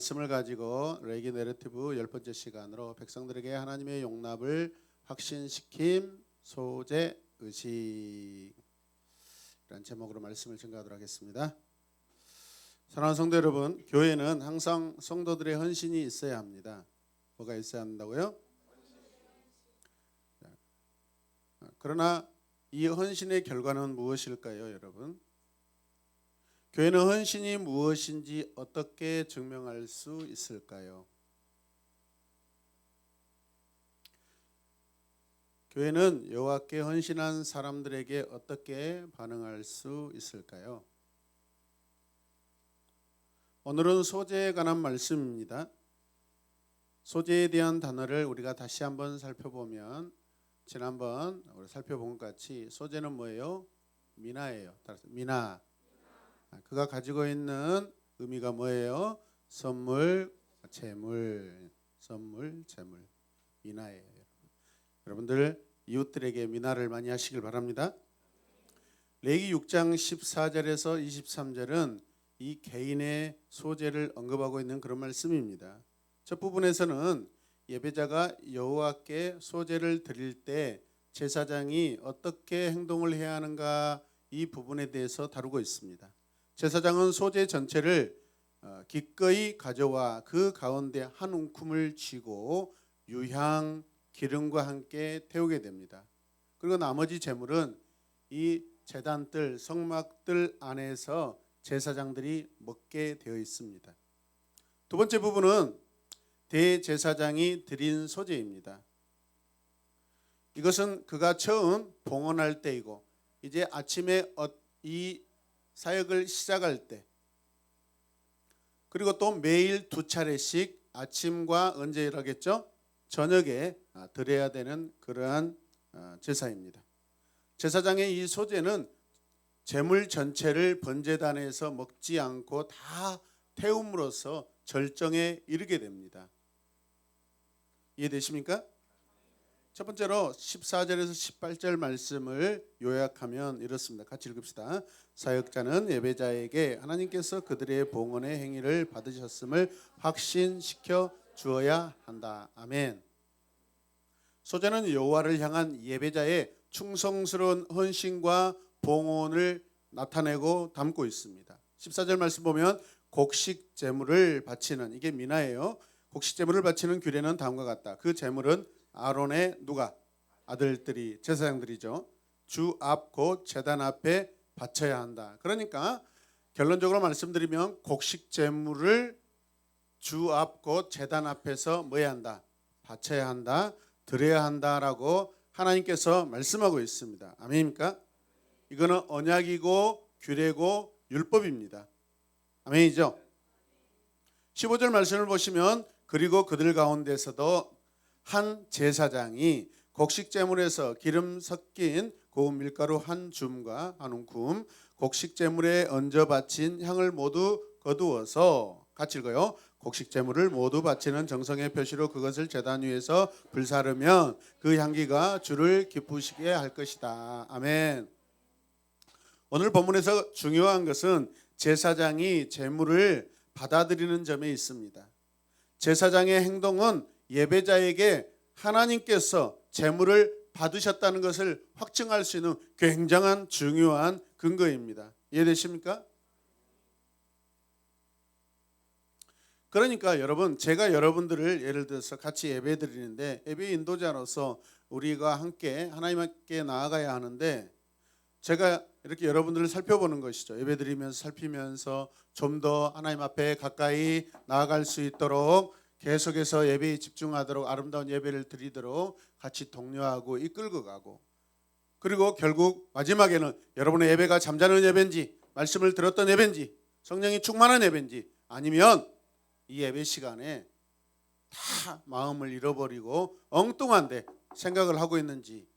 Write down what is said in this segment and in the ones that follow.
말씀을 가지고 레기 내러티브 10번째 시간으로 백성들에게 하나님의 용납을 확신시킴 소재 의식 이런 제목으로 말씀을 증거하도록 하겠습니다. 사랑하는 성도 여러분, 교회는 항상 성도들의 헌신이 있어야 합니다. 뭐가 있어야 한다고요? 그러나 이 헌신의 결과는 무엇일까요, 여러분? 교회는 헌신이 무엇인지 어떻게 증명할 수 있을까요? 교회는 여호와께 헌신한 사람들에게 어떻게 반응할 수 있을까요? 오늘은 소재에 관한 말씀입니다. 소재에 대한 단어를 우리가 다시 한번 살펴보면 지난번 우리 살펴본 것 같이 소재는 뭐예요? 미나예요. 미나. 그가 가지고 있는 의미가 뭐예요? 선물, 재물, 선물, 재물, 미나예요. 여러분들 이웃들에게 미나를 많이 하시길 바랍니다. 레위기 6장 14절에서 23절은 이 개인의 소재를 언급하고 있는 그런 말씀입니다. 첫 부분에서는 예배자가 여호와께 소재를 드릴 때 제사장이 어떻게 행동을 해야 하는가 이 부분에 대해서 다루고 있습니다. 제사장은 소재 전체를 기꺼이 가져와 그 가운데 한 움큼을 쥐고 유향, 기름과 함께 태우게 됩니다. 그리고 나머지 제물은 이 제단들, 성막들 안에서 제사장들이 먹게 되어 있습니다. 두 번째 부분은 대제사장이 드린 소재입니다. 이것은 그가 처음 봉헌할 때이고 이제 아침에 이 사역을 시작할 때 그리고 또 매일 2차례씩 아침과 언제 일하겠죠? 저녁에 드려야 되는 그러한 제사입니다. 제사장의 이 소재는 제물 전체를 번제단에서 먹지 않고 다 태움으로써 절정에 이르게 됩니다. 이해되십니까? 첫 번째로 14절에서 18절 말씀을 요약하면 이렇습니다. 같이 읽읍시다. 사역자는 예배자에게 하나님께서 그들의 봉헌의 행위를 받으셨음을 확신시켜 주어야 한다. 아멘. 소재는 여호와를 향한 예배자의 충성스러운 헌신과 봉헌을 나타내고 담고 있습니다. 14절 말씀 보면 곡식 제물을 바치는, 이게 미나예요. 곡식 제물을 바치는 규례는 다음과 같다. 그 제물은 아론의 누가? 아들들이, 제사장들이죠. 주 앞 곧 제단 앞에 바쳐야 한다. 그러니까 결론적으로 말씀드리면 곡식 제물을 주 앞 곧 제단 앞에서 뭐 해야 한다? 바쳐야 한다, 드려야 한다라고 하나님께서 말씀하고 있습니다. 아멘입니까? 이거는 언약이고 규례고 율법입니다. 아멘이죠? 15절 말씀을 보시면 그리고 그들 가운데서도 한 제사장이 곡식 제물에서 기름 섞인 고운 밀가루 한 줌과 한 움큼 곡식 제물에 얹어 바친 향을 모두 거두어서 같이 읽어요. 곡식 제물을 모두 바치는 정성의 표시로 그것을 제단 위에서 불사르면 그 향기가 주를 기쁘시게 할 것이다. 아멘. 오늘 본문에서 중요한 것은 제사장이 제물을 받아들이는 점에 있습니다. 제사장의 행동은 예배자에게 하나님께서 제물을 받으셨다는 것을 확증할 수 있는 굉장한 중요한 근거입니다. 이해되십니까? 그러니까 여러분, 제가 여러분들을 예를 들어서 같이 예배 드리는데 예배 인도자로서 우리가 함께 하나님께 나아가야 하는데 제가 이렇게 여러분들을 살펴보는 것이죠. 예배 드리면서 살피면서 좀 더 하나님 앞에 가까이 나아갈 수 있도록 계속해서 예배에 집중하도록 아름다운 예배를 드리도록 같이 독려하고 이끌고 가고, 그리고 결국 마지막에는 여러분의 예배가 잠자는 예배인지 말씀을 들었던 예배인지 성령이 충만한 예배인지 아니면 이 예배 시간에 다 마음을 잃어버리고 엉뚱한데 생각을 하고 있는지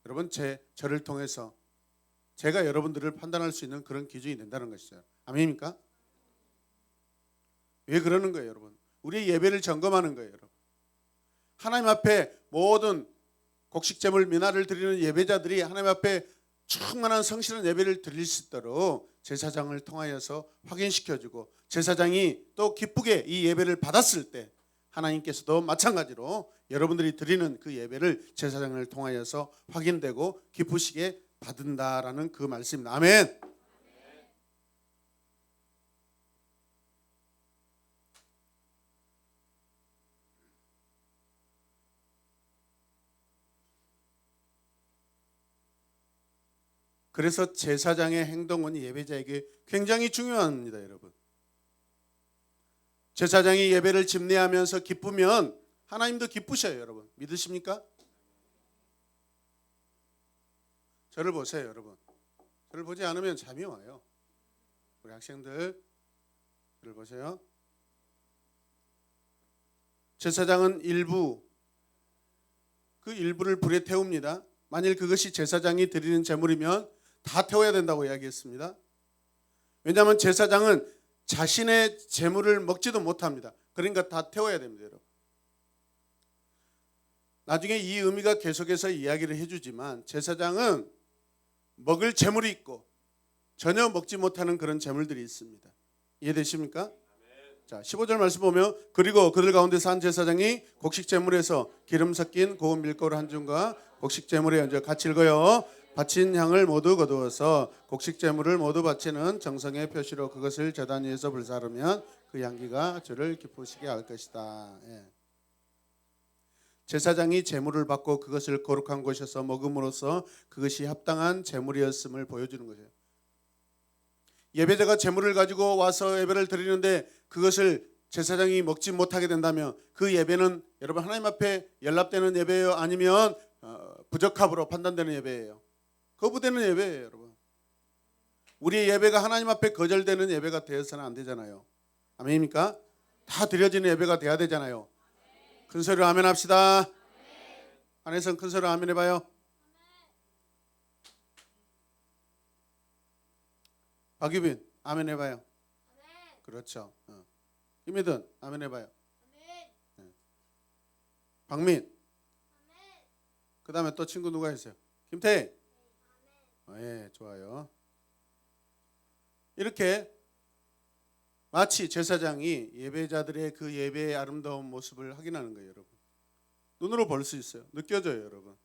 여러분 저를 통해서 제가 여러분들을 판단할 수 있는 그런 기준이 된다는 것이죠. 아멘입니까? 왜 그러는 거예요, 여러분? 우리의 예배를 점검하는 거예요, 여러분. 하나님 앞에 모든 곡식 제물 미나를 드리는 예배자들이 하나님 앞에 충만한 성실한 예배를 드릴 수 있도록 제사장을 통하여서 확인시켜주고, 제사장이 또 기쁘게 이 예배를 받았을 때 하나님께서도 마찬가지로 여러분들이 드리는 그 예배를 제사장을 통하여서 확인되고 기쁘시게 받는다라는 그 말씀입니다. 아멘. 그래서 제사장의 행동은 예배자에게 굉장히 중요합니다, 여러분. 제사장이 예배를 집례하면서 기쁘면 하나님도 기쁘셔요, 여러분. 믿으십니까? 저를 보세요, 여러분. 저를 보지 않으면 잠이 와요. 우리 학생들, 저를 보세요. 제사장은 그 일부를 불에 태웁니다. 만일 그것이 제사장이 드리는 제물이면 다 태워야 된다고 이야기했습니다. 왜냐하면 제사장은 자신의 제물을 먹지도 못합니다. 그러니까 다 태워야 됩니다, 여러분. 나중에 이 의미가 계속해서 이야기를 해주지만 제사장은 먹을 제물이 있고 전혀 먹지 못하는 그런 제물들이 있습니다. 이해되십니까? 자, 15절 말씀 보면, 그리고 그들 가운데서 한 제사장이 곡식 제물에서 기름 섞인 고운 밀가루 한 줌과 곡식 제물에 얹어 같이 읽어요. 바친 향을 모두 거두어서 곡식 제물을 모두 바치는 정성의 표시로 그것을 제단 위에서 불사르면 그 향기가 주를 기쁘시게 할 것이다. 예. 제사장이 제물을 받고 그것을 거룩한 곳에서 먹음으로써 그것이 합당한 제물이었음을 보여주는 거죠. 예배자가 제물을 가지고 와서 예배를 드리는데 그것을 제사장이 먹지 못하게 된다면 그 예배는 여러분 하나님 앞에 연락되는 예배예요? 아니면 부적합으로 판단되는 예배예요? 거부되는 예배예요, 여러분. 우리의 예배가 하나님 앞에 거절되는 예배가 되어서는 안 되잖아요. 아멘입니까? 다 드려지는 예배가 돼야 되잖아요. 큰 소리로 아멘 합시다. 안에서는 큰 소리로 아멘 해봐요. 박유빈 아멘 해봐요. 그렇죠. 김혜든 아멘 해봐요. 네. 박민. 그 다음에 또 친구 누가 있어요? 김태희. 예, 좋아요. 이렇게 마치 제사장이 예배자들의 그 예배의 아름다운 모습을 확인하는 거예요, 여러분. 눈으로 볼 수 있어요. 느껴져요, 여러분.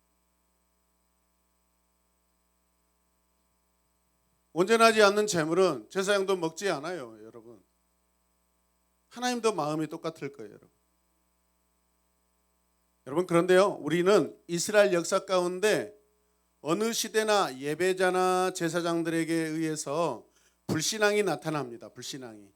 온전하지 않는 제물은 제사장도 먹지 않아요, 여러분. 하나님도 마음이 똑같을 거예요, 여러분. 여러분, 그런데요, 우리는 이스라엘 역사 가운데 어느 시대나 예배자나 제사장들에게 의해서 불신앙이 나타납니다. 불신앙이.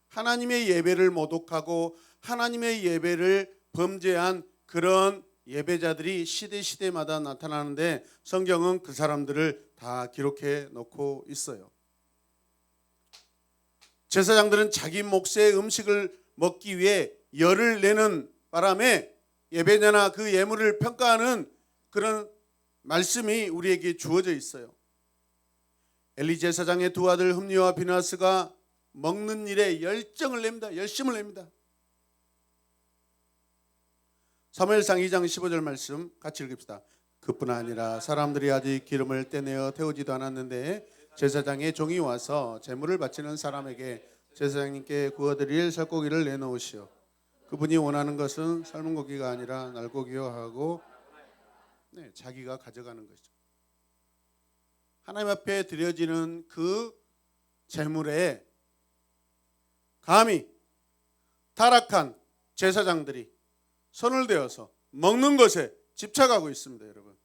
하나님의 예배를 모독하고 하나님의 예배를 범죄한 그런 예배자들이 시대마다 나타나는데 성경은 그 사람들을 다 기록해 놓고 있어요. 제사장들은 자기 몫의 음식을 먹기 위해 열을 내는 바람에 예배자나 그 예물을 평가하는 그런 말씀이 우리에게 주어져 있어요. 엘리 제사장의 두 아들 흠니와 비나스가 먹는 일에 열정을 냅니다. 열심을 냅니다. 사무엘상 2장 15절 말씀 같이 읽읍시다. 그뿐 아니라 사람들이 아직 기름을 떼내어 태우지도 않았는데 제사장의 종이 와서 제물을 바치는 사람에게 제사장님께 구워드릴 살고기를 내놓으시오. 그분이 원하는 것은 삶은 고기가 아니라 날고기요 하고 자기가 가져가는 것이죠. 하나님 앞에 드려지는 그 제물에 감히 타락한 제사장들이 손을 대어서 먹는 것에 집착하고 있습니다, 여러분.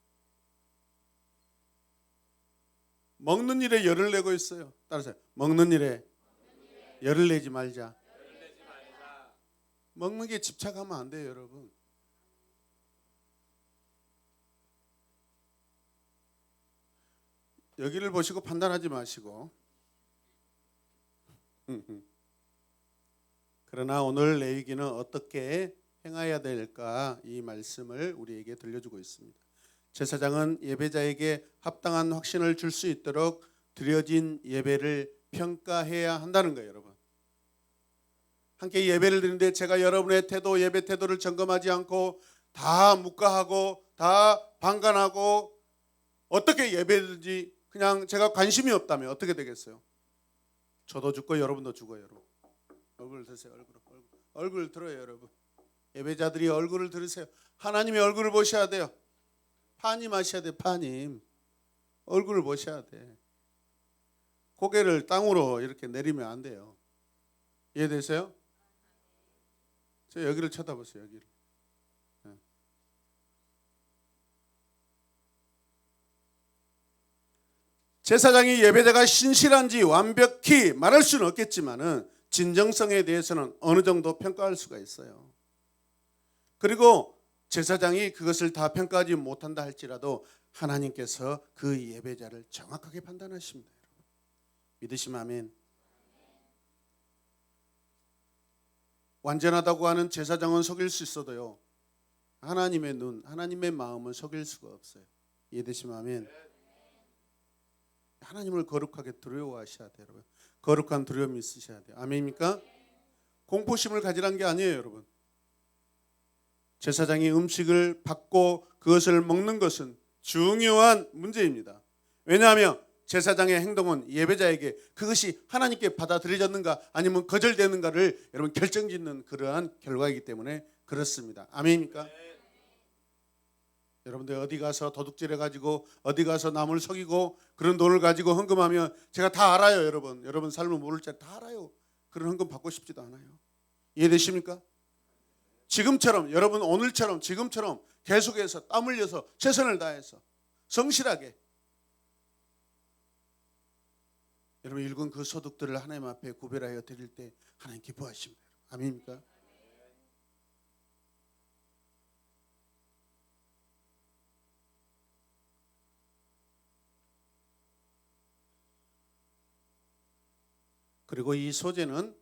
먹는 일에 열을 내고 있어요. 따라서 먹는 일에 열을 내지 말자. 먹는 게 집착하면 안 돼요, 여러분. 여기를 보시고 판단하지 마시고. 그러나 오늘 레위기는 어떻게 행해야 될까 이 말씀을 우리에게 들려주고 있습니다. 제사장은 예배자에게 합당한 확신을 줄 수 있도록 드려진 예배를 평가해야 한다는 거예요, 여러분. 함께 예배를 드리는데 제가 여러분의 태도, 예배 태도를 점검하지 않고 다 묵과하고 다 방관하고 어떻게 예배든지 그냥 제가 관심이 없다면 어떻게 되겠어요? 저도 죽고 여러분도 죽어요. 여러분 얼굴 드세요. 얼굴 들어요. 여러분 예배자들이 얼굴을 들으세요. 하나님의 얼굴을 보셔야 돼요. 파님 하셔야 돼요. 파님 얼굴을 보셔야 돼. 고개를 땅으로 이렇게 내리면 안 돼요. 이해되세요? 저 여기를 쳐다보세요. 여기를. 제사장이 예배자가 신실한지 완벽히 말할 수는 없겠지만은 진정성에 대해서는 어느 정도 평가할 수가 있어요. 그리고 제사장이 그것을 다 평가하지 못한다 할지라도 하나님께서 그 예배자를 정확하게 판단하십니다. 여러분. 믿으시면 아멘. 완전하다고 하는 제사장은 속일 수 있어도요, 하나님의 눈, 하나님의 마음은 속일 수가 없어요. 이해되시면 아멘. 하나님을 거룩하게 두려워하셔야 돼요. 여러분. 거룩한 두려움이 있으셔야 돼요. 아멘입니까? 공포심을 가지란 게 아니에요. 여러분. 제사장이 음식을 받고 그것을 먹는 것은 중요한 문제입니다. 왜냐하면 제사장의 행동은 예배자에게 그것이 하나님께 받아들여졌는가 아니면 거절되는가를 여러분 결정짓는 그러한 결과이기 때문에 그렇습니다. 아멘입니까? 여러분들 어디 가서 도둑질해 가지고 어디 가서 남을 속이고 그런 돈을 가지고 헌금하면 제가 다 알아요. 여러분 삶을 모를 줄 다 알아요. 그런 헌금 받고 싶지도 않아요. 이해되십니까? 지금처럼 여러분 오늘처럼 지금처럼 계속해서 땀 흘려서 최선을 다해서 성실하게 여러분 읽은 그 소득들을 하나님 앞에 구별하여 드릴 때 하나님 기뻐하십니다. 아멘입니까? 그리고 이 소제는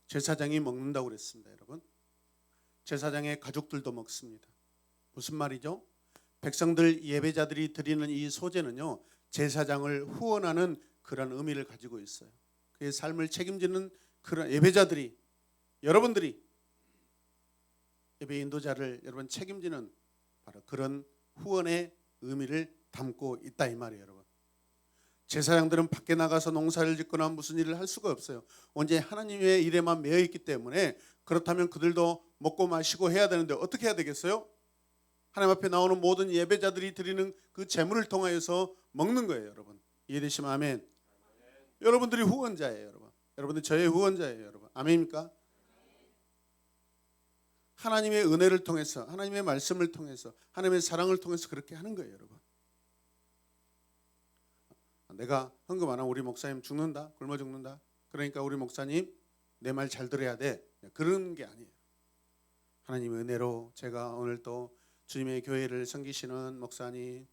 제사장이 먹는다고 그랬습니다. 여러분 제사장의 가족들도 먹습니다. 무슨 말이죠? 백성들 예배자들이 드리는 이 소제는요 제사장을 후원하는 그런 의미를 가지고 있어요. 그의 삶을 책임지는 그런 예배자들이 여러분들이 예배 인도자를 여러분 책임지는 바로 그런 후원의 의미를 담고 있다 이 말이에요. 여러분 제사장들은 밖에 나가서 농사를 짓거나 무슨 일을 할 수가 없어요. 언제 하나님의 일에만 매여 있기 때문에 그렇다면 그들도 먹고 마시고 해야 되는데 어떻게 해야 되겠어요? 하나님 앞에 나오는 모든 예배자들이 드리는 그 제물을 통하여서 먹는 거예요. 여러분 이해되시면 아멘. 여러분들이 후원자예요. 여러분들 저의 후원자예요. 여러분 아멘입니까? 하나님의 은혜를 통해서 하나님의 말씀을 통해서 하나님의 사랑을 통해서 그렇게 하는 거예요. 여러분 내가 헌금 안 하면 우리 목사님 죽는다 굶어 죽는다 그러니까 우리 목사님 내 말 잘 들어야 돼 그런 게 아니에요. 하나님의 은혜로 제가 오늘 또 주님의 교회를 섬기시는 목사님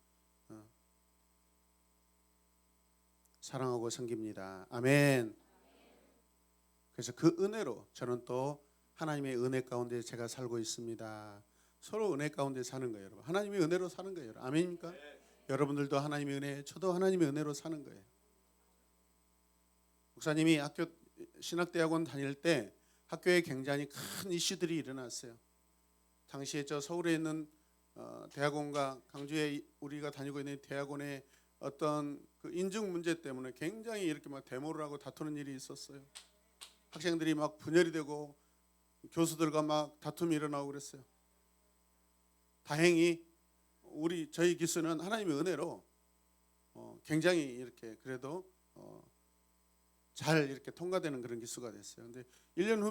사랑하고 섬깁니다. 아멘. 그래서 그 은혜로 저는 또 하나님의 은혜 가운데 제가 살고 있습니다. 서로 은혜 가운데 사는 거예요. 여러분 하나님의 은혜로 사는 거예요. 아멘입니까? 여러분들도 하나님의 은혜, 저도 하나님의 은혜로 사는 거예요. 목사님이 학교 신학대학원 다닐 때 학교에 굉장히 큰 이슈들이 일어났어요. 당시에 저 서울에 있는 대학원과 강주에 우리가 다니고 있는 대학원의 어떤 그 인증 문제 때문에 굉장히 이렇게 막 데모를 하고 다투는 일이 있었어요. 학생들이 막 분열이 되고 교수들과 막 다툼이 일어나고 그랬어요. 다행히 저희 기수는 하나님의 은혜로 굉장히 이렇게 그래도 잘 이렇게 통과되는 그런 기수가 됐어요. 근데 1년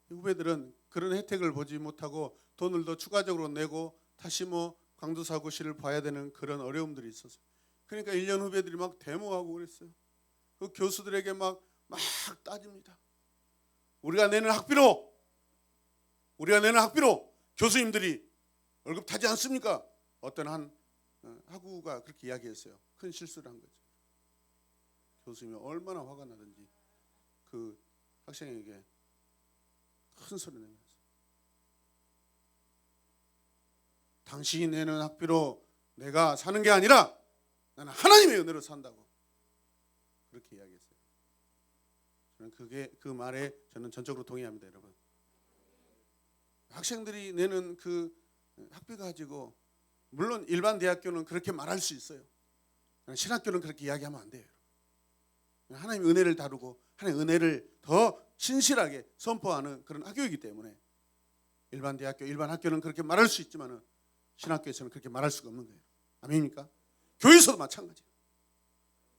후배들은 그런 혜택을 보지 못하고 돈을 더 추가적으로 내고 다시 뭐 강도사고시를 봐야 되는 그런 어려움들이 있었어요. 그러니까 1년 후배들이 막 데모하고 그랬어요. 그 교수들에게 막 따집니다. 우리가 내는 학비로 교수님들이 월급 타지 않습니까? 어떤 한 학우가 그렇게 이야기했어요. 큰 실수를 한 거죠. 교수님이 얼마나 화가 나든지 그 학생에게 큰 소리 내면서 당신이 내는 학비로 내가 사는 게 아니라 나는 하나님의 은혜로 산다고 그렇게 이야기했어요. 저는 그 말에 저는 전적으로 동의합니다. 여러분 학생들이 내는 그 학비 가지고 물론 일반 대학교는 그렇게 말할 수 있어요. 신학교는 그렇게 이야기하면 안 돼요. 하나님의 은혜를 다루고 하나님의 은혜를 더 신실하게 선포하는 그런 학교이기 때문에 일반 대학교, 일반 학교는 그렇게 말할 수 있지만 신학교에서는 그렇게 말할 수가 없는 거예요. 아멘입니까? 교회에서도 마찬가지예요.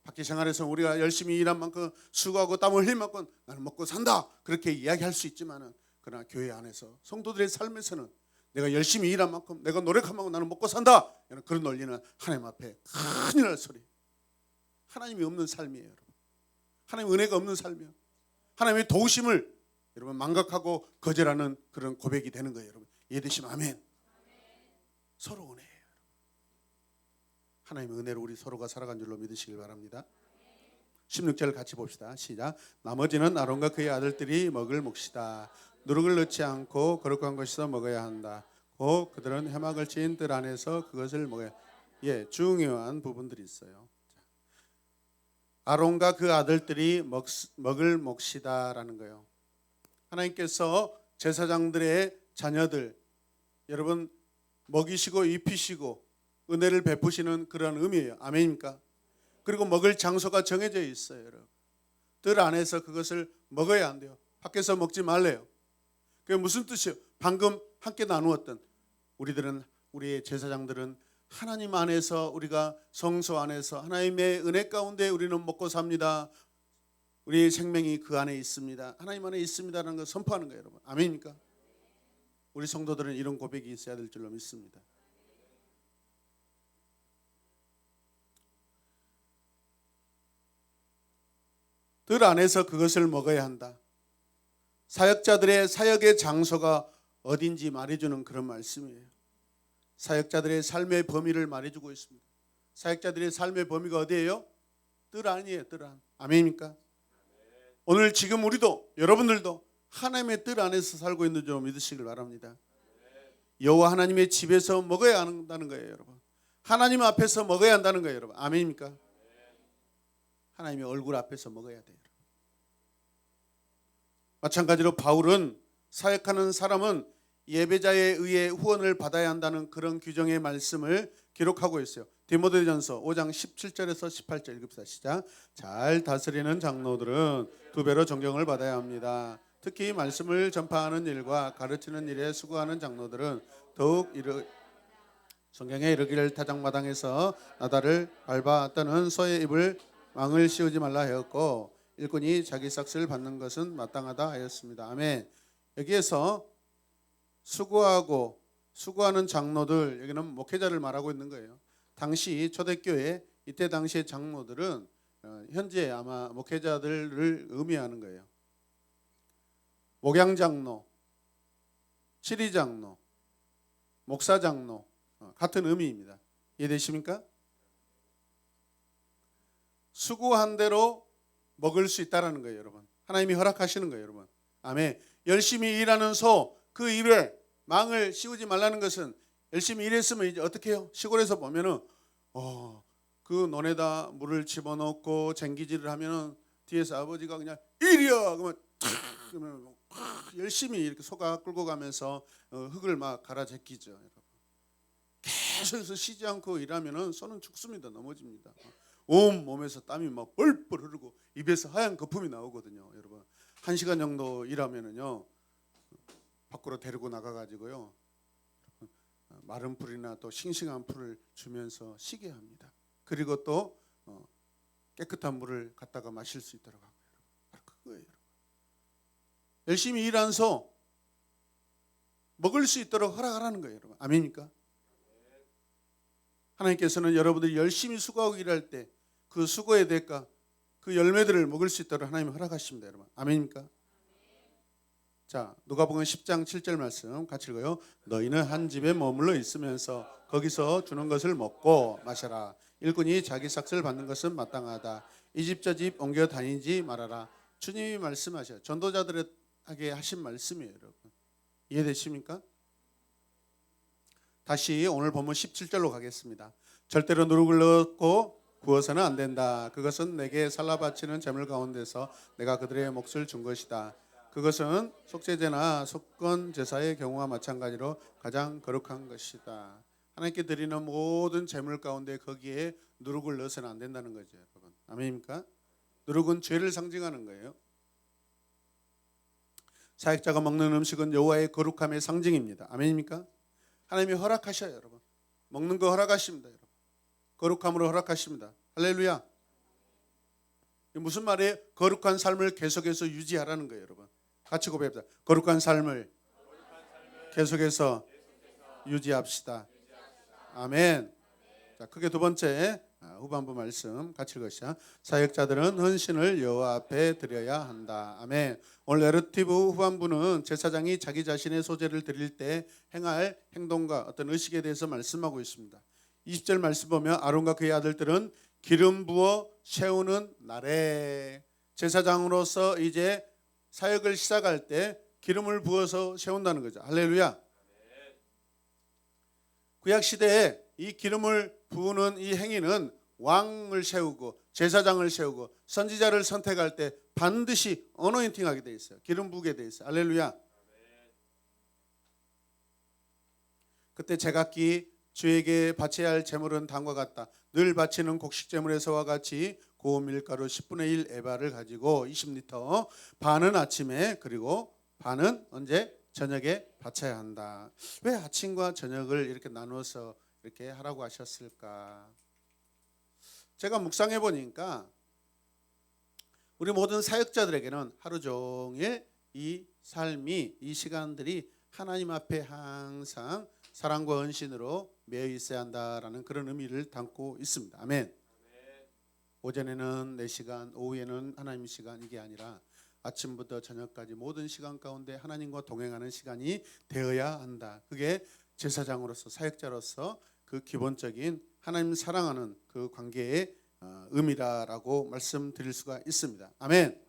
밖에 생활에서 우리가 열심히 일한 만큼 수고하고 땀을 흘린 만큼 나는 먹고 산다 그렇게 이야기할 수 있지만 그러나 교회 안에서 성도들의 삶에서는 내가 열심히 일한 만큼 내가 노력한 만큼 나는 먹고 산다 그런 논리는 하나님 앞에 큰일 날 소리. 하나님이 없는 삶이에요, 여러분. 하나님 은혜가 없는 삶이에요. 하나님의 도우심을 여러분 망각하고 거절하는 그런 고백이 되는 거예요, 여러분. 이해되시면 아멘. 서로 은혜예요. 하나님의 은혜로 우리 서로가 살아간 줄로 믿으시길 바랍니다. 16절 같이 봅시다. 시작. 나머지는 아론과 그의 아들들이 먹을 몫이다. 누룩을 넣지 않고 거룩한 것에서 먹어야 한다. 곧 그들은 해막을 지은 뜰 안에서 그것을 먹어야. 중요한 부분들이 있어요. 아론과 그 아들들이 먹을 몫이다라는 거예요. 하나님께서 제사장들의 자녀들 여러분 먹이시고 입히시고 은혜를 베푸시는 그런 의미예요. 아멘입니까? 그리고 먹을 장소가 정해져 있어요, 여러분. 뜰 안에서 그것을 먹어야 한대요. 밖에서 먹지 말래요. 그게 무슨 뜻이에요? 방금 함께 나누었던 우리의 제사장들은 하나님 안에서 우리가 성소 안에서 하나님의 은혜 가운데 우리는 먹고 삽니다. 우리의 생명이 그 안에 있습니다. 하나님 안에 있습니다라는 걸 선포하는 거예요, 여러분. 아멘입니까? 우리 성도들은 이런 고백이 있어야 될 줄로 믿습니다. 뜰 안에서 그것을 먹어야 한다. 사역자들의 사역의 장소가 어딘지 말해주는 그런 말씀이에요. 사역자들의 삶의 범위를 말해주고 있습니다. 사역자들의 삶의 범위가 어디예요? 뜰 안이에요. 뜰 안. 아멘입니까? 오늘 지금 우리도 여러분들도 하나님의 뜰 안에서 살고 있는 줄 믿으시길 바랍니다. 여호와 하나님의 집에서 먹어야 한다는 거예요, 여러분. 하나님 앞에서 먹어야 한다는 거예요, 여러분. 아멘입니까? 하나님의 얼굴 앞에서 먹어야 돼요. 마찬가지로 바울은 사역하는 사람은 예배자에 의해 후원을 받아야 한다는 그런 규정의 말씀을 기록하고 있어요. 디모데전서 5장 17절에서 18절 읽읍시다. 시작. 잘 다스리는 장로들은 2배로 존경을 받아야 합니다. 특히 말씀을 전파하는 일과 가르치는 일에 수고하는 장로들은 더욱 성경에 이르기를 타작마당에서 나다를 밟아 떠는 소의 입을 망을 씌우지 말라 하였고 일꾼이 자기 삭슬을 받는 것은 마땅하다 하였습니다. 아멘. 여기에서 수고하는 장로들, 여기는 목회자를 말하고 있는 거예요. 당시 초대교회 이때 당시의 장로들은 현재 아마 목회자들을 의미하는 거예요. 목양장로, 치리장로, 목사장로 같은 의미입니다. 이해되십니까? 수고한 대로 먹을 수 있다라는 거예요, 여러분. 하나님이 허락하시는 거예요, 여러분. 아멘. 열심히 일하는 소, 그 입에 망을 씌우지 말라는 것은 열심히 일했으면 이제 어떻게 해요? 시골에서 보면은 그 논에다 물을 집어넣고 쟁기질을 하면은 뒤에서 아버지가 그냥 이리야 그러면 열심히 이렇게 소가 끌고 가면서 흙을 막 갈아 제끼죠, 여러분. 계속해서 쉬지 않고 일하면은 소는 죽습니다. 넘어집니다. 온 몸에서 땀이 막 뻘뻘 흐르고 입에서 하얀 거품이 나오거든요, 여러분. 1시간 정도 일하면은요 밖으로 데리고 나가가지고요 마른 풀이나 또 싱싱한 풀을 주면서 쉬게 합니다. 그리고 또 깨끗한 물을 갖다가 마실 수 있도록 하고요. 바로 그거예요, 여러분. 열심히 일한 소 먹을 수 있도록 허락하라는 거예요, 여러분. 아멘입니까? 하나님께서는 여러분들이 열심히 수고하고 일할 때 그 수고의 대가, 그 열매들을 먹을 수 있도록 하나님이 허락하십니다, 여러분. 아멘입니까? 자, 누가복음 10장 7절 말씀 같이 읽어요. 너희는 한 집에 머물러 있으면서 거기서 주는 것을 먹고 마셔라. 일꾼이 자기 삭슬 받는 것은 마땅하다. 이 집 저 집 옮겨 다니지 말아라. 주님이 말씀하셔요. 전도자들에게 하신 말씀이에요, 여러분. 이해되십니까? 다시 오늘 본문 17절로 가겠습니다. 절대로 누룩을 넣고 구워서는 안 된다. 그것은 내게 살라 바치는 제물 가운데서 내가 그들의 몫을 준 것이다. 그것은 속죄제나 속건 제사의 경우와 마찬가지로 가장 거룩한 것이다. 하나님께 드리는 모든 재물 가운데 거기에 누룩을 넣어서는 안 된다는 거죠, 여러분. 아멘입니까? 누룩은 죄를 상징하는 거예요. 사역자가 먹는 음식은 여호와의 거룩함의 상징입니다. 아멘입니까? 하나님이 허락하셔요, 여러분. 먹는 거 허락하십니다, 여러분. 거룩함으로 허락하십니다. 할렐루야. 무슨 말이에요? 거룩한 삶을 계속해서 유지하라는 거예요, 여러분. 같이 고백합시다. 거룩한 삶을 계속해서 유지합시다. 아멘. 자, 크게 두 번째 후반부 말씀 같이 읽으시죠. 사역자들은 헌신을 여호와 앞에 드려야 한다. 아멘. 오늘 내러티브 후반부는 제사장이 자기 자신의 소재를 드릴 때 행할 행동과 어떤 의식에 대해서 말씀하고 있습니다. 20절 말씀 보면 아론과 그의 아들들은 기름 부어 세우는 날에, 제사장으로서 이제 사역을 시작할 때 기름을 부어서 세운다는 거죠. 할렐루야. 구약 시대에 이 기름을 부으는 이 행위는 왕을 세우고 제사장을 세우고 선지자를 선택할 때 반드시 어노인팅하게 돼 있어요. 기름 부게 돼 있어요. 할렐루야. 그때 제각기 주에게 바쳐야 할 제물은 다음과 같다. 늘 바치는 곡식 제물에서와 같이 고운 밀가루 10분의 1 에바를 가지고 20리터, 반은 아침에 그리고 반은 언제? 저녁에 바쳐야 한다. 왜 아침과 저녁을 이렇게 나누어서 이렇게 하라고 하셨을까? 제가 묵상해 보니까 우리 모든 사역자들에게는 하루 종일 이 삶이, 이 시간들이 하나님 앞에 항상 사랑과 헌신으로 매여 있어야 한다라는 그런 의미를 담고 있습니다. 아멘. 오전에는 내 시간, 오후에는 하나님 시간, 이게 아니라 아침부터 저녁까지 모든 시간 가운데 하나님과 동행하는 시간이 되어야 한다. 그게 제사장으로서, 사역자로서 그 기본적인 하나님 사랑하는 그 관계의 의미다라고 말씀드릴 수가 있습니다. 아멘.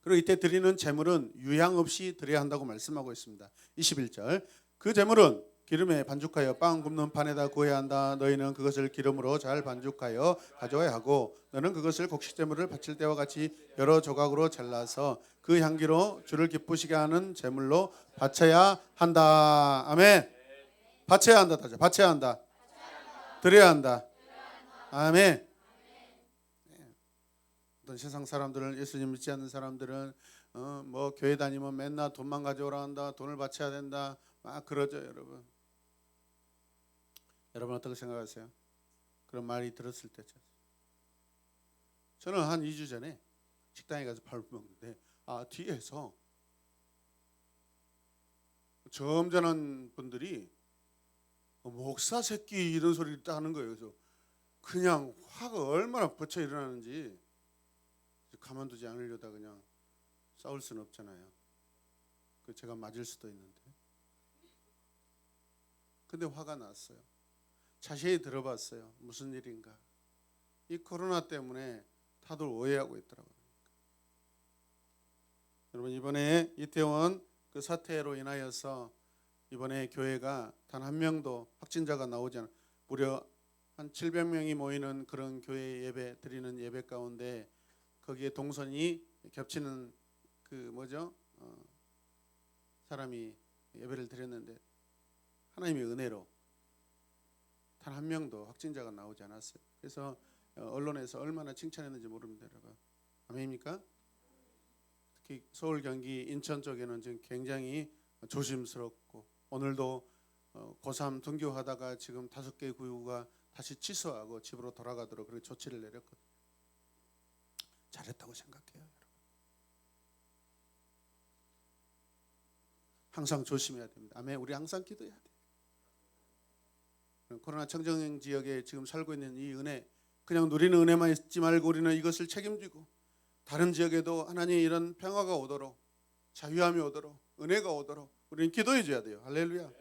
그리고 이때 드리는 제물은 유양 없이 드려야 한다고 말씀하고 있습니다. 21절, 그 제물은 기름에 반죽하여 빵 굽는 판에다 구워야 한다. 너희는 그것을 기름으로 잘 반죽하여 가져와야 하고, 너는 그것을 곡식제물을 바칠 때와 같이 여러 조각으로 잘라서 그 향기로 주를 기쁘시게 하는 제물로 바쳐야 한다. 아멘. 바쳐야 한다. 다시 바쳐야 한다. 드려야 한다. 아멘. 어떤 세상 사람들은, 예수님 믿지 않는 사람들은 뭐 교회 다니면 맨날 돈만 가져오라 한다. 돈을 바쳐야 된다. 막 그러죠, 여러분. 여러분 어떻게 생각하세요? 그런 말이 들었을 때 저는 한 2주 전에 식당에 가서 밥을 먹는데 뒤에서 점잖은 분들이 목사 새끼 이런 소리를 딱 하는 거예요. 그래서 그냥 화가 얼마나 버쳐 일어나는지 가만두지 않으려다 그냥 싸울 수는 없잖아요. 그 제가 맞을 수도 있는데. 근데 화가 났어요. 자세히 들어봤어요. 무슨 일인가. 이 코로나 때문에 다들 오해하고 있더라고요. 여러분, 이번에 이태원 그 사태로 인하여서 이번에 교회가 단 한 명도 확진자가 나오지 않아, 무려 한 700명이 모이는 그런 교회 예배 드리는 예배 가운데 거기에 동선이 겹치는 그 사람이 예배를 드렸는데 하나님의 은혜로 단 한 명도 확진자가 나오지 않았어요. 그래서 언론에서 얼마나 칭찬했는지 모릅니다, 여러분. 아멘입니까? 특히 서울, 경기, 인천 쪽에는 지금 굉장히 조심스럽고, 오늘도 고3 등교하다가 지금 5개 구가 다시 취소하고 집으로 돌아가도록 그렇게 조치를 내렸거든요. 잘했다고 생각해요, 여러분. 항상 조심해야 됩니다. 아멘. 우리 항상 기도해야 돼요. 코로나 청정 지역에 지금 살고 있는 이 은혜, 그냥 누리는 은혜만 있지 말고 우리는 이것을 책임지고 다른 지역에도 하나님 이런 평화가 오도록, 자유함이 오도록, 은혜가 오도록 우리는 기도해 줘야 돼요. 할렐루야.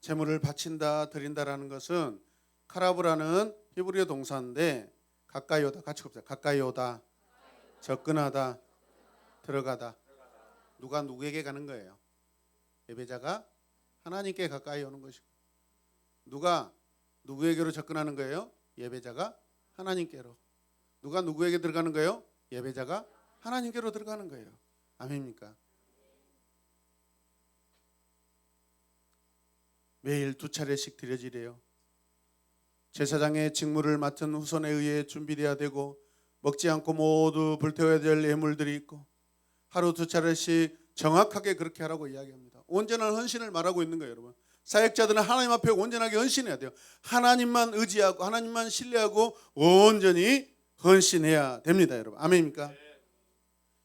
제물을 바친다, 드린다라는 것은 카라브라는 히브리어 동사인데 가까이 오다, 같이 봅시다. 가까이 오다, 접근하다, 들어가다. 누가 누구에게 가는 거예요? 예배자가 하나님께 가까이 오는 것이고, 누가 누구에게로 접근하는 거예요? 예배자가 하나님께로. 누가 누구에게 들어가는 거예요? 예배자가 하나님께로 들어가는 거예요. 아멘입니까? 매일 2차례씩 드려지래요. 제사장의 직무를 맡은 후손에 의해 준비돼야 되고 먹지 않고 모두 불태워야 될 예물들이 있고 하루 2차례씩 정확하게 그렇게 하라고 이야기합니다. 온전한 헌신을 말하고 있는 거예요, 여러분. 사역자들은 하나님 앞에 온전하게 헌신해야 돼요. 하나님만 의지하고 하나님만 신뢰하고 온전히 헌신해야 됩니다, 여러분. 아멘입니까?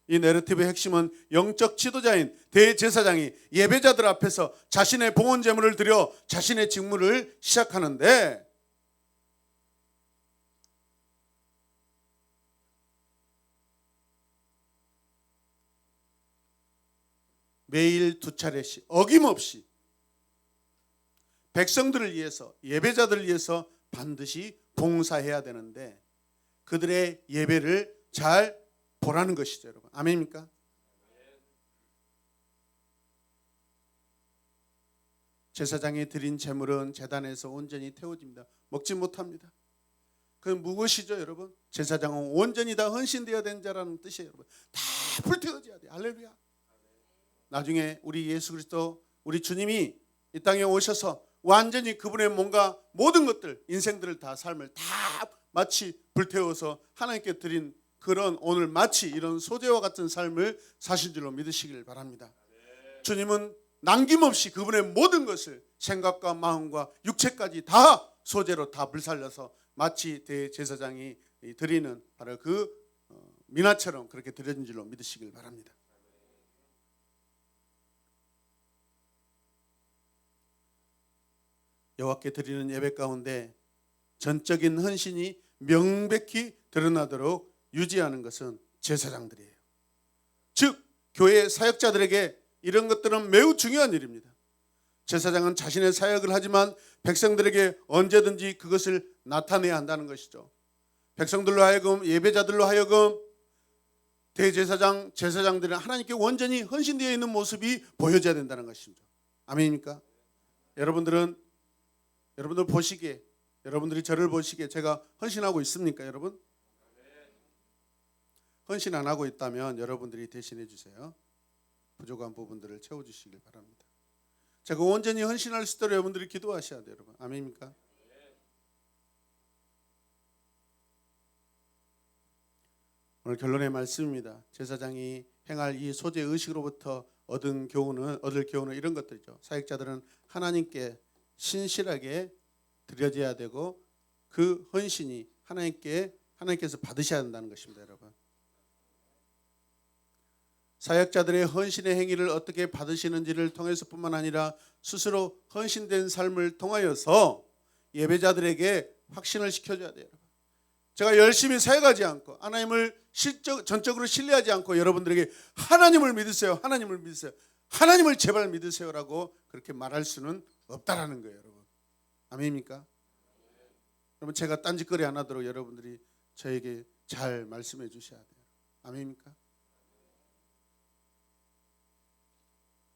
이 내러티브의 핵심은 영적 지도자인 대제사장이 예배자들 앞에서 자신의 봉헌 제물을 드려 자신의 직무를 시작하는데 매일 2차례씩 어김없이 백성들을 위해서 예배자들을 위해서 반드시 봉사해야 되는데 그들의 예배를 잘 보라는 것이죠, 여러분. 아멘입니까? 제사장이 드린 제물은 제단에서 온전히 태워집니다. 먹지 못합니다. 그건 무엇이죠, 여러분? 제사장은 온전히 다 헌신되어야 되는 자라는 뜻이에요, 여러분. 다 불태워져야 돼요. 할렐루야. 나중에 우리 예수 그리스도 우리 주님이 이 땅에 오셔서 완전히 그분의 뭔가 모든 것들 인생들을 다 삶을 다 마치 불태워서 하나님께 드린 그런 오늘 마치 이런 소재와 같은 삶을 사신 줄로 믿으시길 바랍니다. 주님은 남김없이 그분의 모든 것을 생각과 마음과 육체까지 다 소재로 다 불살려서 마치 대제사장이 드리는 바로 그 미나처럼 그렇게 드려진 줄로 믿으시길 바랍니다. 여호와께 드리는 예배 가운데 전적인 헌신이 명백히 드러나도록 유지하는 것은 제사장들이에요. 즉 교회 사역자들에게 이런 것들은 매우 중요한 일입니다. 제사장은 자신의 사역을 하지만 백성들에게 언제든지 그것을 나타내야 한다는 것이죠. 백성들로 하여금 예배자들로 하여금 대제사장, 제사장들은 하나님께 온전히 헌신되어 있는 모습이 보여져야 된다는 것이죠. 아멘입니까? 여러분들 보시기에 여러분들이 저를 보시기에 제가 헌신하고 있습니까, 여러분? 헌신 안 하고 있다면 여러분들이 대신해 주세요. 부족한 부분들을 채워주시길 바랍니다. 제가 온전히 헌신할 수 있도록 여러분들이 기도하셔야 돼요, 여러분. 아멘입니까? 오늘 결론의 말씀입니다. 제사장이 행할 이 소재 의식으로부터 얻을 교훈은 이런 것들이죠. 사역자들은 하나님께 신실하게 드려져야 되고 그 헌신이 하나님께서 받으셔야 한다는 것입니다, 여러분. 사역자들의 헌신의 행위를 어떻게 받으시는지를 통해서뿐만 아니라 스스로 헌신된 삶을 통하여서 예배자들에게 확신을 시켜줘야 돼요. 제가 열심히 사역하지 않고 하나님을 전적으로 신뢰하지 않고 여러분들에게 하나님을 믿으세요, 하나님을 믿으세요, 하나님을 제발 믿으세요라고 그렇게 말할 수는 없다라는 거예요, 여러분. 아멘입니까? 여러분, 제가 딴짓거리 안 하도록 여러분들이 저에게 잘 말씀해 주셔야 돼요. 아멘입니까?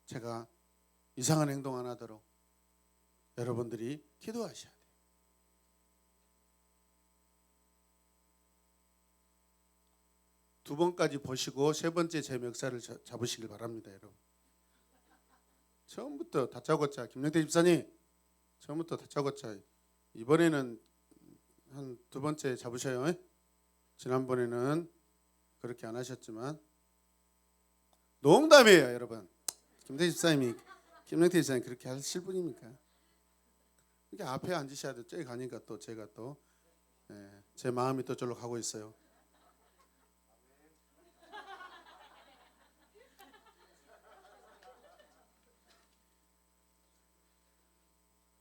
제가 이상한 행동 안 하도록 여러분들이 기도하셔야 돼요. 두 번까지 보시고 세 번째 제 멱살을 잡으시길 바랍니다, 여러분. 처음부터 다짜고짜 김영태 집사님, 처음부터 다짜고짜 이번에는 한 두 번째 잡으셔요. 지난번에는 그렇게 안 하셨지만 농담이에요, 여러분. 김영태 집사님이 그렇게 하실 분입니까? 이렇게 앞에 앉으셔야 돼. 저기 가니까 또 제가 또 제 마음이 또 저로 가고 있어요.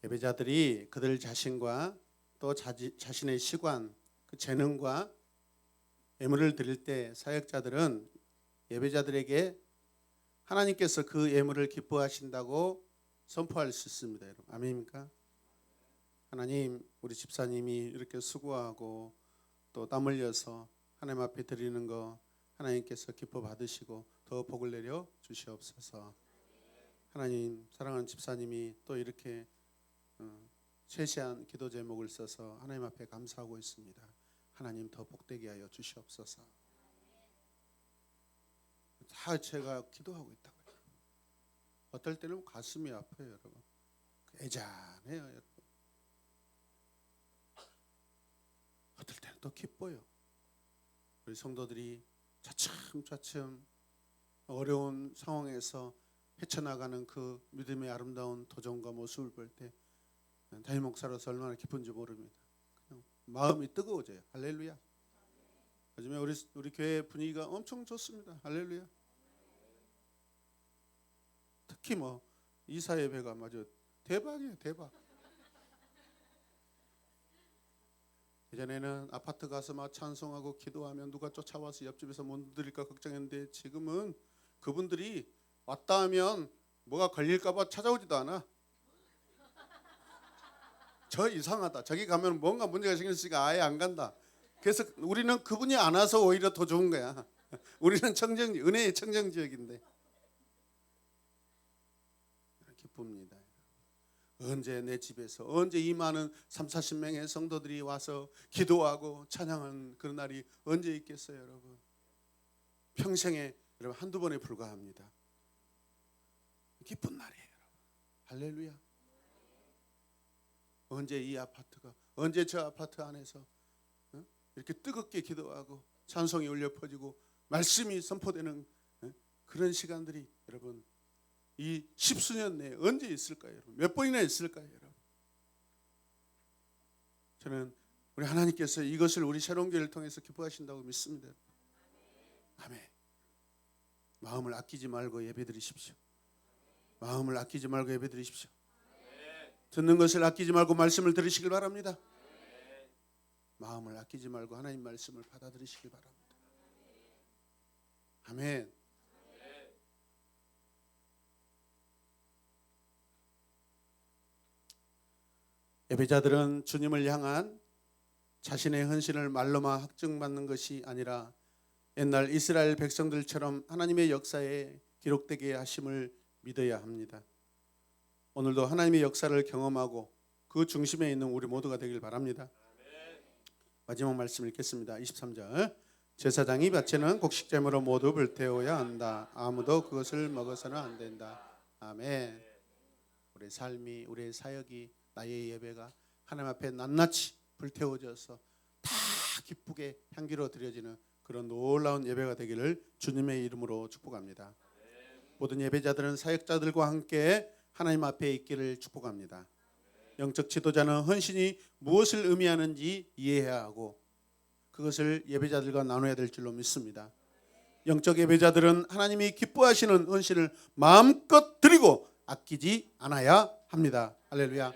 예배자들이 그들 자신과 또 자신의 시간, 그 재능과 예물을 드릴 때 사역자들은 예배자들에게 하나님께서 그 예물을 기뻐하신다고 선포할 수 있습니다, 여러분. 아멘입니까? 하나님, 우리 집사님이 이렇게 수고하고 또 땀 흘려서 하나님 앞에 드리는 거 하나님께서 기뻐 받으시고 더 복을 내려 주시옵소서. 하나님, 사랑하는 집사님이 또 이렇게 세시한 기도 제목을 써서 하나님 앞에 감사하고 있습니다. 하나님 더 복되게 하여 주시옵소서. 다 제가 기도하고 있다고요. 어떨 때는 가슴이 아파요, 여러분. 애잔해요. 여러분. 어떨 때는 또 기뻐요. 우리 성도들이 차츰차츰 어려운 상황에서 헤쳐나가는 그 믿음의 아름다운 도전과 모습을 볼 때 담임 목사로서 얼마나 기쁜지 모릅니다. 그냥 마음이 뜨거워져요. 할렐루야. 요즘에 우리 교회 분위기가 엄청 좋습니다. 할렐루야. 특히 이사 예배가 마저 대박이에요. 대박. 예전에는 아파트 가서 막 찬송하고 기도하면 누가 쫓아와서 옆집에서 못 드릴까 걱정했는데 지금은 그분들이 왔다 하면 뭐가 걸릴까봐 찾아오지도 않아. 저 이상하다. 저기 가면 뭔가 문제가 생겼으니까 아예 안 간다. 그래서 우리는 그분이 안 와서 오히려 더 좋은 거야. 우리는 은혜의 청정지역인데. 기쁩니다. 언제 내 집에서 언제 이 많은 30-40명의 성도들이 와서 기도하고 찬양하는 그런 날이 언제 있겠어요, 여러분? 평생에 여러분 한두 번에 불과합니다. 기쁜 날이에요, 여러분. 할렐루야. 언제 이 아파트가, 언제 저 아파트 안에서 이렇게 뜨겁게 기도하고 찬송이 울려 퍼지고 말씀이 선포되는 그런 시간들이 여러분 이 10수년 내에 언제 있을까요, 여러분? 몇 번이나 있을까요, 여러분? 저는 우리 하나님께서 이것을 우리 새로운 교회를 통해서 기뻐하신다고 믿습니다. 아멘. 마음을 아끼지 말고 예배드리십시오. 마음을 아끼지 말고 예배드리십시오. 듣는 것을 아끼지 말고 말씀을 들으시길 바랍니다. 마음을 아끼지 말고 하나님 말씀을 받아들이시길 바랍니다. 아멘. 예배자들은 주님을 향한 자신의 헌신을 말로만 확증받는 것이 아니라 옛날 이스라엘 백성들처럼 하나님의 역사에 기록되게 하심을 믿어야 합니다. 오늘도 하나님의 역사를 경험하고 그 중심에 있는 우리 모두가 되길 바랍니다. 마지막 말씀 읽겠습니다. 23절. 제사장이 바치는 곡식제물로 모두 불태워야 한다. 아무도 그것을 먹어서는 안 된다. 아멘. 우리의 삶이, 우리의 사역이, 나의 예배가 하나님 앞에 낱낱이 불태워져서 다 기쁘게 향기로 드려지는 그런 놀라운 예배가 되기를 주님의 이름으로 축복합니다. 모든 예배자들은 사역자들과 함께 하나님 앞에 있기를 축복합니다. 영적 지도자는 헌신이 무엇을 의미하는지 이해해야 하고 그것을 예배자들과 나눠야 될 줄로 믿습니다. 영적 예배자들은 하나님이 기뻐하시는 헌신을 마음껏 드리고 아끼지 않아야 합니다. 할렐루야.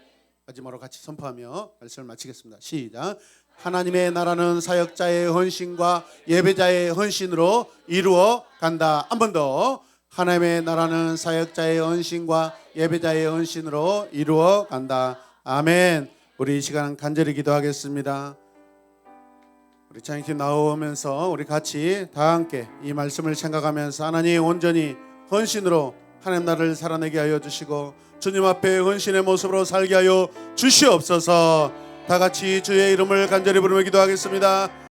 마지막으로 같이 선포하며 말씀을 마치겠습니다. 시작. 하나님의 나라는 사역자의 헌신과 예배자의 헌신으로 이루어 간다. 한 번 더. 하나님의 나라는 사역자의 헌신과 예배자의 헌신으로 이루어 간다. 아멘. 우리 이 시간 간절히 기도하겠습니다. 우리 찬양팀 나오면서 우리 같이 다 함께 이 말씀을 생각하면서 하나님 온전히 헌신으로 하나님 나라를 살아내게 하여 주시고 주님 앞에 헌신의 모습으로 살게 하여 주시옵소서. 다 같이 주의 이름을 간절히 부르며 기도하겠습니다.